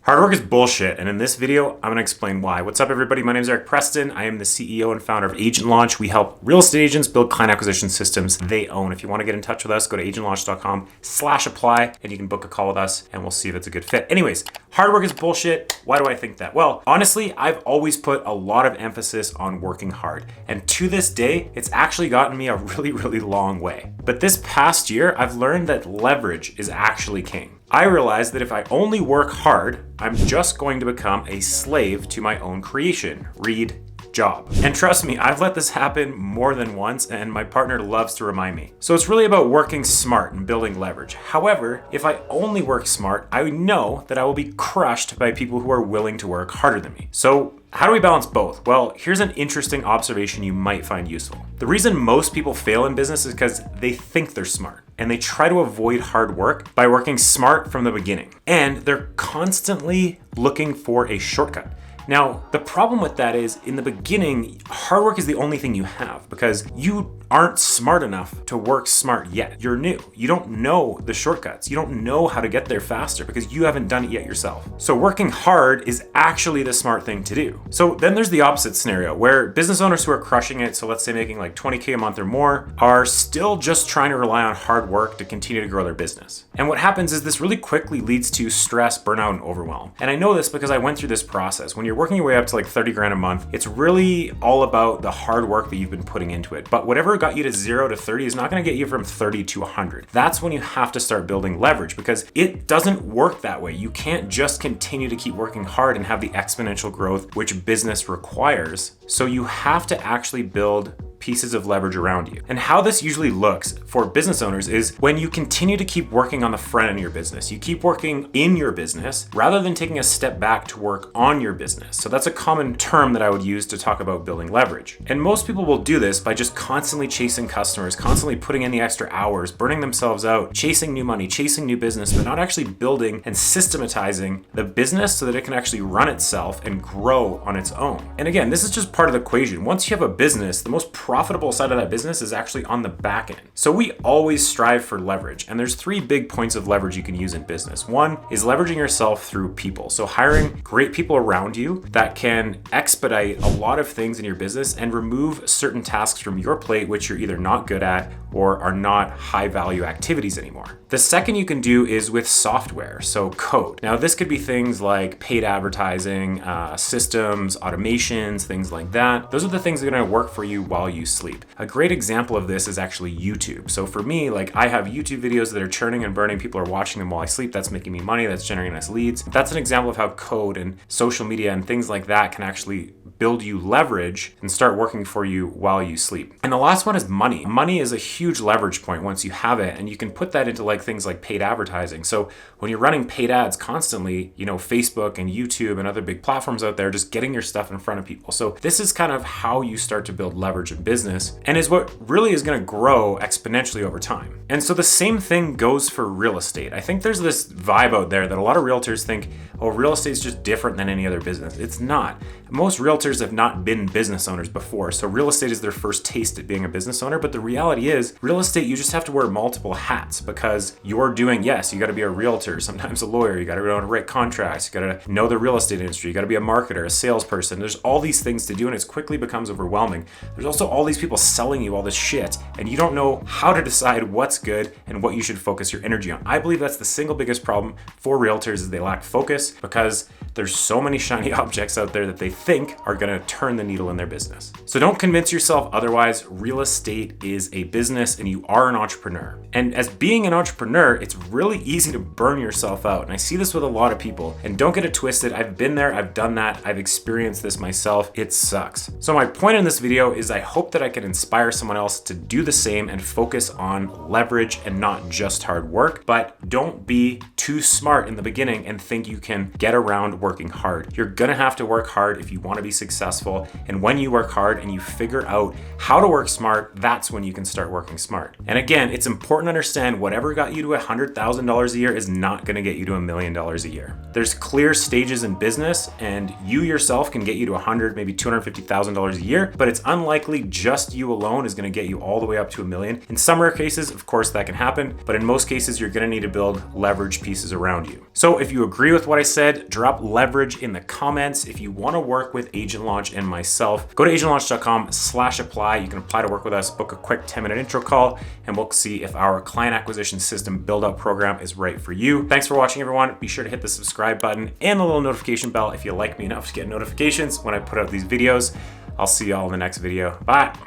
Hard work is bullshit, and in this video, I'm gonna explain why. What's up, everybody? My name is Eric Preston. I am the CEO and founder of Agent Launch. We help real estate agents build client acquisition systems they own. If you wanna get in touch with us, go to agentlaunch.com/apply, and you can book a call with us, and we'll see if it's a good fit. Anyways, hard work is bullshit. Why do I think that? Well, honestly, I've always put a lot of emphasis on working hard, and to this day, it's actually gotten me a really long way. But this past year, I've learned that leverage is actually king. I realized that if I only work hard, I'm just going to become a slave to my own creation. Read job. And trust me, I've let this happen more than once, and my partner loves to remind me. So it's really about working smart and building leverage. However, if I only work smart, I know that I will be crushed by people who are willing to work harder than me. So how do we balance both? Well, here's an interesting observation you might find useful. The reason most people fail in business is because they think they're smart, and they try to avoid hard work by working smart from the beginning. And they're constantly looking for a shortcut. Now, the problem with that is in the beginning, hard work is the only thing you have because you aren't smart enough to work smart yet. You're new. You don't know the shortcuts. You don't know how to get there faster because you haven't done it yet yourself. So working hard is actually the smart thing to do. So then there's the opposite scenario where business owners who are crushing it, so let's say making like 20K a month or more, are still just trying to rely on hard work to continue to grow their business. And what happens is this really quickly leads to stress, burnout, and overwhelm. And I know this because I went through this process. When you're working your way up to like 30 grand a month, it's really all about the hard work that you've been putting into it. But whatever got you to 0 to 30 is not going to get you from 30 to 100. That's when you have to start building leverage because it doesn't work that way. You can't just continue to keep working hard and have the exponential growth which business requires. So you have to actually build pieces of leverage around you. And how this usually looks for business owners is when you continue to keep working on the front end of your business. You keep working in your business rather than taking a step back to work on your business. So that's a common term that I would use to talk about building leverage. And most people will do this by just constantly chasing customers, constantly putting in the extra hours, burning themselves out, chasing new money, chasing new business, but not actually building and systematizing the business so that it can actually run itself and grow on its own. And again, this is just part of the equation. Once you have a business, the most profitable side of that business is actually on the back end. So we always strive for leverage. And there's 3 big points of leverage you can use in business. One is leveraging yourself through people. So hiring great people around you that can expedite a lot of things in your business and remove certain tasks from your plate, which you're either not good at or are not high value activities anymore. The second you can do is with software, so code. Now this could be things like paid advertising, systems, automations, things like that. Those are the things that are gonna work for you while you sleep. A great example of this is actually YouTube. So for me, like I have YouTube videos that are churning and burning. People are watching them while I sleep. That's making me money. That's generating nice leads. That's an example of how code and social media and things like that can actually build you leverage and start working for you while you sleep. And the last one is money. Money is a huge leverage point once you have it, and you can put that into like things like paid advertising. So when you're running paid ads constantly, Facebook and YouTube and other big platforms out there, just getting your stuff in front of people. So this is kind of how you start to build leverage in business and is what really is going to grow exponentially over time. And so the same thing goes for real estate. I think there's this vibe out there that a lot of realtors think, oh, real estate is just different than any other business. It's not. Most realtors have not been business owners before, so real estate is their first taste at being a business owner. But the reality is, real estate, you just have to wear multiple hats because you're doing, yes, you got to be a realtor, sometimes a lawyer, you got to know how to write contracts, you got to know the real estate industry, you got to be a marketer, a salesperson. There's all these things to do, and it quickly becomes overwhelming. There's also all these people selling you all this shit, and you don't know how to decide what's good and what you should focus your energy on. I believe that's the single biggest problem for realtors is they lack focus because there's so many shiny objects out there that they think are going to turn the needle in their business. So don't convince yourself otherwise. Real estate is a business and you are an entrepreneur. And as being an entrepreneur, it's really easy to burn yourself out. And I see this with a lot of people. And don't get it twisted. I've been there. I've done that. I've experienced this myself. It sucks. So my point in this video is I hope that I can inspire someone else to do the same and focus on leverage and not just hard work. But don't be too smart in the beginning and think you can get around working hard. You're gonna have to work hard if you wanna be successful. And when you work hard and you figure out how to work smart, that's when you can start working smart. And again, it's important to understand whatever got you to $100,000 a year is not gonna get you to $1 million a year. There's clear stages in business, and you yourself can get you to $100,000, maybe $250,000 a year, but it's unlikely just you alone is gonna get you all the way up to $1 million. In some rare cases, of course, that can happen, but in most cases, you're gonna need to build leverage pieces around you. So if you agree with what I said, drop leverage in the comments. If you wanna work with Agent Launch and myself, go to agentlaunch.com/apply. You can apply to work with us, book a quick 10-minute intro call, and we'll see if our client acquisition system build-out program is right for you. Thanks for watching, everyone. Be sure to hit the subscribe button and the little notification bell if you like me enough to get notifications when I put out these videos. I'll see you all in the next video. Bye.